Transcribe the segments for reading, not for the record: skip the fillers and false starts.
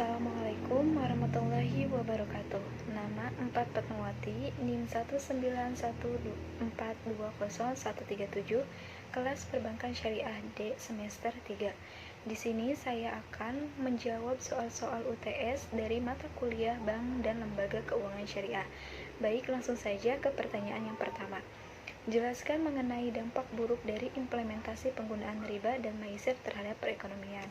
Assalamualaikum warahmatullahi wabarakatuh. Nama 4 Fatmawati, NIM 191420137, kelas Perbankan Syariah D semester 3. Di sini saya akan menjawab soal-soal UTS dari mata kuliah Bank dan Lembaga Keuangan Syariah. Baik, langsung saja ke pertanyaan yang pertama. Jelaskan mengenai dampak buruk dari implementasi penggunaan riba dan maisir terhadap perekonomian.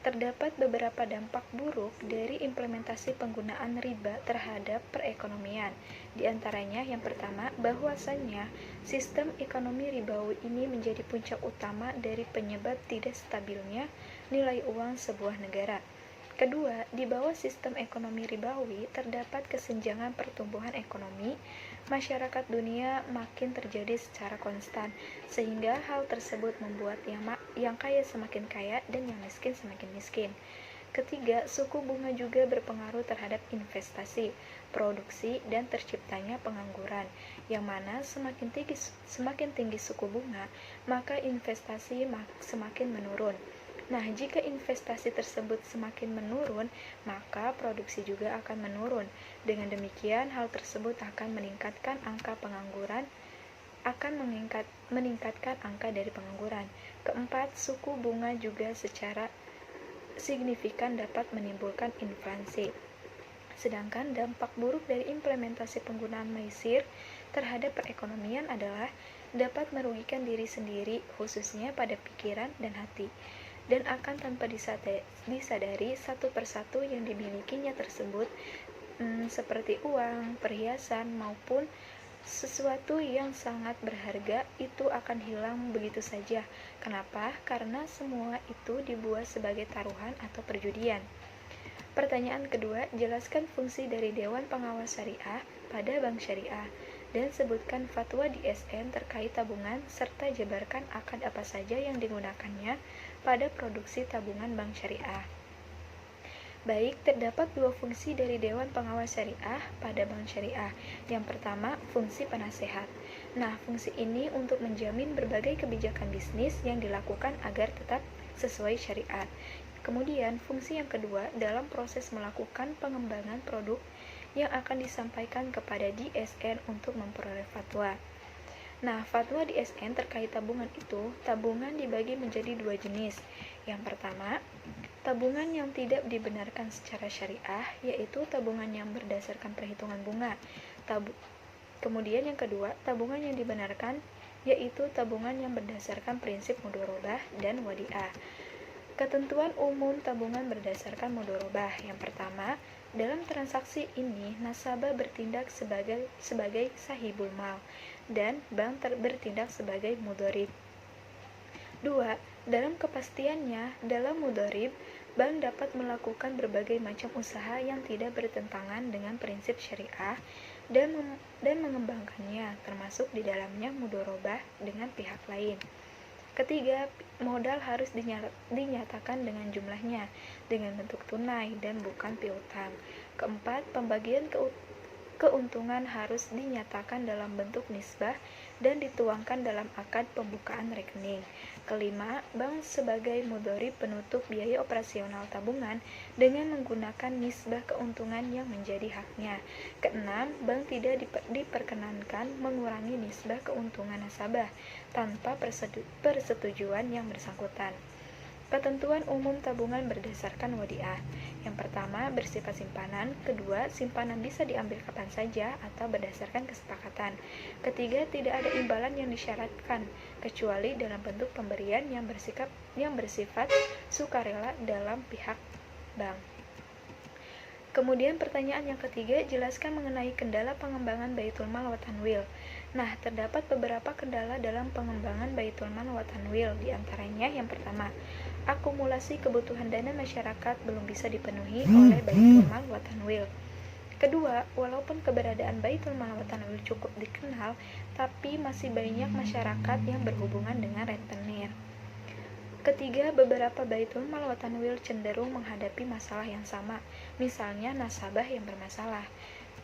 Terdapat beberapa dampak buruk dari implementasi penggunaan riba terhadap perekonomian. Di antaranya, yang pertama, bahwasannya sistem ekonomi ribawi ini menjadi puncak utama dari penyebab tidak stabilnya nilai uang sebuah negara. Kedua, di bawah sistem ekonomi ribawi terdapat kesenjangan pertumbuhan ekonomi. Masyarakat dunia makin terjadi secara konstan, sehingga hal tersebut membuat yang kaya semakin kaya dan yang miskin semakin miskin. Ketiga, suku bunga juga berpengaruh terhadap investasi, produksi, dan terciptanya pengangguran, yang mana semakin tinggi suku bunga, maka investasi semakin menurun. Nah, jika investasi tersebut semakin menurun, maka produksi juga akan menurun. Dengan demikian, hal tersebut akan meningkatkan angka pengangguran, meningkatkan angka dari pengangguran. Keempat, suku bunga juga secara signifikan dapat menimbulkan inflasi. Sedangkan dampak buruk dari implementasi penggunaan maisir terhadap perekonomian adalah dapat merugikan diri sendiri, khususnya pada pikiran dan hati, dan akan tanpa disadari satu persatu yang dimilikinya tersebut, seperti uang, perhiasan, maupun sesuatu yang sangat berharga itu akan hilang begitu saja. Kenapa? Karena semua itu dibuat sebagai taruhan atau perjudian. Pertanyaan kedua, jelaskan fungsi dari Dewan Pengawas Syariah pada Bank Syariah dan sebutkan fatwa di SN terkait tabungan serta jabarkan akad apa saja yang digunakannya pada produksi tabungan Bank Syariah. Baik, terdapat dua fungsi dari Dewan Pengawas Syariah pada Bank Syariah. Yang pertama, fungsi penasehat. Nah, fungsi ini untuk menjamin berbagai kebijakan bisnis yang dilakukan agar tetap sesuai syariat. Kemudian, fungsi yang kedua dalam proses melakukan pengembangan produk yang akan disampaikan kepada DSN untuk memperoleh fatwa. Nah, fatwa DSN terkait tabungan itu, tabungan dibagi menjadi dua jenis. Yang pertama, tabungan yang tidak dibenarkan secara syariah, yaitu tabungan yang berdasarkan perhitungan bunga. Kemudian yang kedua, tabungan yang dibenarkan, yaitu tabungan yang berdasarkan prinsip mudharabah dan wadiah. Ketentuan umum tabungan berdasarkan mudharabah. Yang pertama, dalam transaksi ini nasabah bertindak sebagai sahibul mal dan bank bertindak sebagai mudharib. 2. Dalam kepastiannya, dalam mudharib, bank dapat melakukan berbagai macam usaha yang tidak bertentangan dengan prinsip syariah dan mengembangkannya, termasuk di dalamnya mudharabah dengan pihak lain. Ketiga, modal harus dinyatakan dengan jumlahnya, dengan bentuk tunai dan bukan piutang. Keempat, pembagian keuntungan harus dinyatakan dalam bentuk nisbah dan dituangkan dalam akad pembukaan rekening. Kelima, bank sebagai mudharib penutup biaya operasional tabungan dengan menggunakan nisbah keuntungan yang menjadi haknya. Keenam, bank tidak diperkenankan mengurangi nisbah keuntungan nasabah tanpa persetujuan yang bersangkutan. Ketentuan umum tabungan berdasarkan wadiah. Yang pertama, bersifat simpanan. Kedua, simpanan bisa diambil kapan saja atau berdasarkan kesepakatan. Ketiga, tidak ada imbalan yang disyaratkan, kecuali dalam bentuk pemberian yang bersifat sukarela dalam pihak bank. Kemudian pertanyaan yang ketiga, jelaskan mengenai kendala pengembangan Baitul Mal wa Tanwil. Nah, terdapat beberapa kendala dalam pengembangan Baitul Mal wa Tanwil. Di antaranya, yang pertama, akumulasi kebutuhan dana masyarakat belum bisa dipenuhi oleh Baitul Mal wa Tanwil. Kedua, walaupun keberadaan Baitul Mal wa Tanwil cukup dikenal, tapi masih banyak masyarakat yang berhubungan dengan rentenir. Ketiga, beberapa Baitul Mal wa Tanwil cenderung menghadapi masalah yang sama, misalnya nasabah yang bermasalah.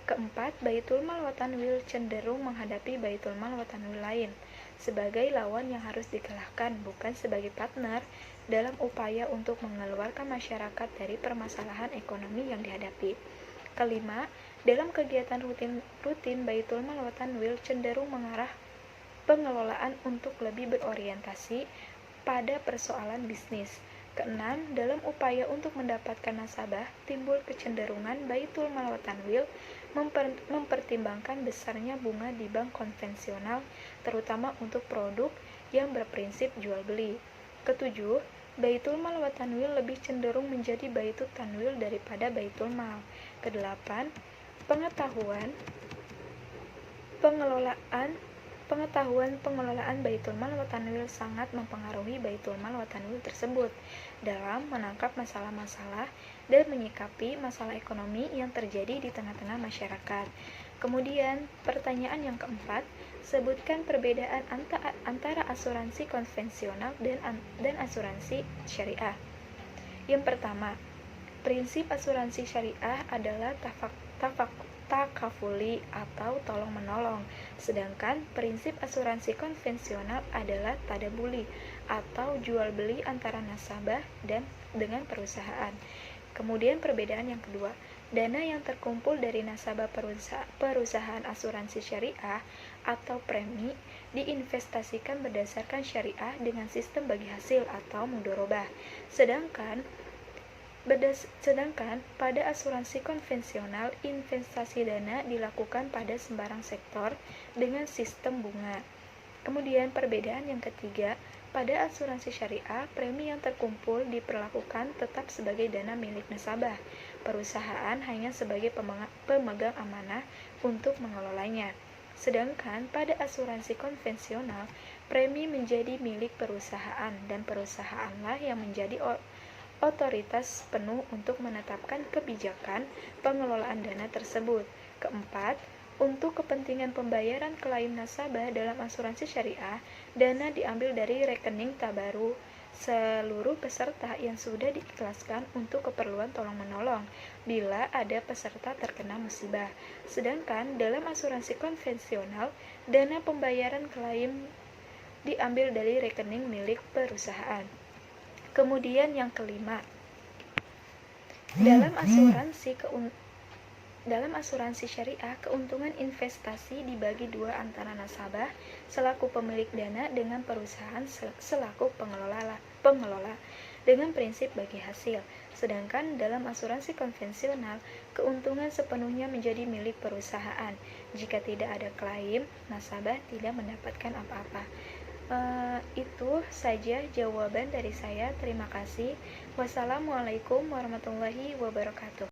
Keempat, Baitul Mal wa Tanwil cenderung menghadapi Baitul Mal wa Tanwil lain sebagai lawan yang harus dikalahkan, bukan sebagai partner dalam upaya untuk mengeluarkan masyarakat dari permasalahan ekonomi yang dihadapi. Kelima, dalam kegiatan rutin Baitul Mal wa Tanwil cenderung mengarah pengelolaan untuk lebih berorientasi pada persoalan bisnis. Keenam, dalam upaya untuk mendapatkan nasabah, timbul kecenderungan Baitul Mal wa Tanwil mempertimbangkan besarnya bunga di bank konvensional, terutama untuk produk yang berprinsip jual beli. Ketujuh, Baitul Mal wa Tanwil lebih cenderung menjadi Baitul Tanwil daripada Baitul Mal. Kedelapan, Pengetahuan pengelolaan Baitul Mal wa Tanwil sangat mempengaruhi Baitul Mal wa Tanwil tersebut dalam menangkap masalah-masalah dan menyikapi masalah ekonomi yang terjadi di tengah-tengah masyarakat. Kemudian, pertanyaan yang keempat, sebutkan perbedaan antara asuransi konvensional dan asuransi syariah. Yang pertama, prinsip asuransi syariah adalah takafuli atau tolong-menolong, sedangkan prinsip asuransi konvensional adalah tadabuli atau jual-beli antara nasabah dengan perusahaan. Kemudian perbedaan yang kedua, dana yang terkumpul dari nasabah perusahaan asuransi syariah atau premi diinvestasikan berdasarkan syariah dengan sistem bagi hasil atau mudorobah. Sedangkan pada asuransi konvensional, investasi dana dilakukan pada sembarang sektor dengan sistem bunga. Kemudian perbedaan yang ketiga, pada asuransi syariah, premi yang terkumpul diperlakukan tetap sebagai dana milik nasabah. Perusahaan hanya sebagai pemegang amanah untuk mengelolanya. Sedangkan pada asuransi konvensional, premi menjadi milik perusahaan dan perusahaanlah yang menjadi otoritas penuh untuk menetapkan kebijakan pengelolaan dana tersebut. Keempat, untuk kepentingan pembayaran klaim nasabah dalam asuransi syariah, dana diambil dari rekening tabaru seluruh peserta yang sudah diikhlaskan untuk keperluan tolong-menolong bila ada peserta terkena musibah. Sedangkan dalam asuransi konvensional, dana pembayaran klaim diambil dari rekening milik perusahaan. Kemudian yang kelima, dalam asuransi syariah, keuntungan investasi dibagi dua antara nasabah selaku pemilik dana dengan perusahaan selaku pengelola dengan prinsip bagi hasil. Sedangkan dalam asuransi konvensional, keuntungan sepenuhnya menjadi milik perusahaan. Jika tidak ada klaim, nasabah tidak mendapatkan apa-apa. Itu saja jawaban dari saya. Terima kasih. Wassalamualaikum warahmatullahi wabarakatuh.